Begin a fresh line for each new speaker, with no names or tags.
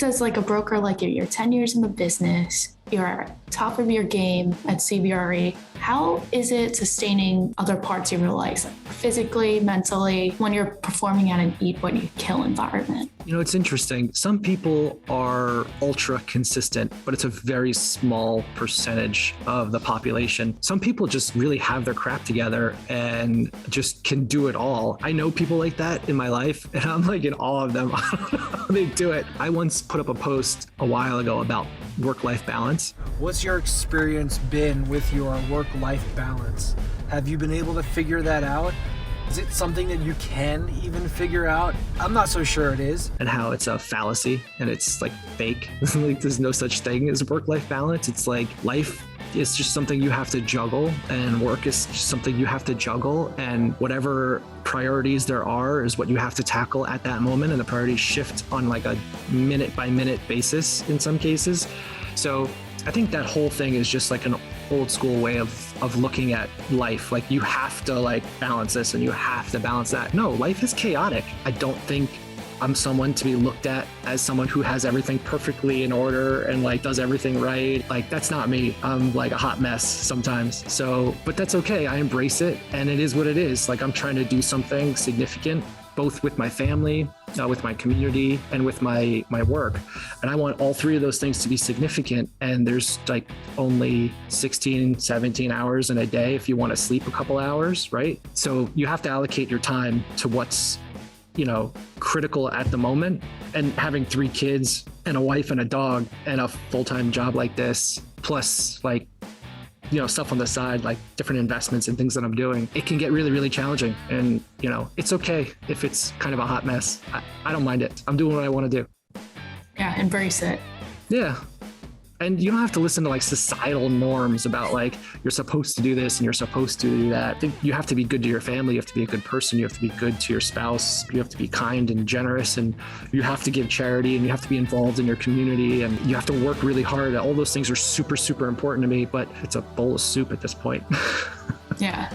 does like a broker like you? You're 10 years in the business, you're top of your game at CBRE. How is it sustaining other parts of your life, like physically, mentally, when you're performing at an eat what you kill environment?
You know, it's interesting. Some people are ultra consistent, but it's a very small percentage of the population. Some people just really have their crap together and just can do it all. I know people like that in my life, and I'm like in awe of them. I don't know how they do it. I once put up a post a while ago about work-life balance.
What's your experience been with your work-life balance? Have you been able to figure that out? Is it something that you can even figure out? I'm not so sure it is.
And how it's a fallacy and it's like fake. Like there's no such thing as work-life balance. It's like life is just something you have to juggle, and work is just something you have to juggle, and whatever priorities there are is what you have to tackle at that moment, and the priorities shift on like a minute by minute basis in some cases. So I think that whole thing is just like an old school way of looking at life. Like you have to like balance this and you have to balance that. No, life is chaotic. I don't think I'm someone to be looked at as someone who has everything perfectly in order and like does everything right. Like that's not me. I'm like a hot mess sometimes. So, but that's okay. I embrace it and it is what it is. Like I'm trying to do something significant, both with my family, with my community, and with my work. And I want all three of those things to be significant. And there's like only 16, 17 hours in a day if you want to sleep a couple hours, right? So you have to allocate your time to what's, you know, critical at the moment. And having 3 kids and a wife and a dog and a full-time job like this, plus like, you know, stuff on the side, like different investments and things that I'm doing, it can get really, really challenging. And, you know, it's okay if it's kind of a hot mess. I don't mind it. I'm doing what I want to do.
Yeah, embrace it.
Yeah. And you don't have to listen to like societal norms about like, you're supposed to do this and you're supposed to do that. I think you have to be good to your family. You have to be a good person. You have to be good to your spouse. You have to be kind and generous, and you have to give charity, and you have to be involved in your community, and you have to work really hard. All those things are super, super important to me, but it's a bowl of soup at this point.
Yeah.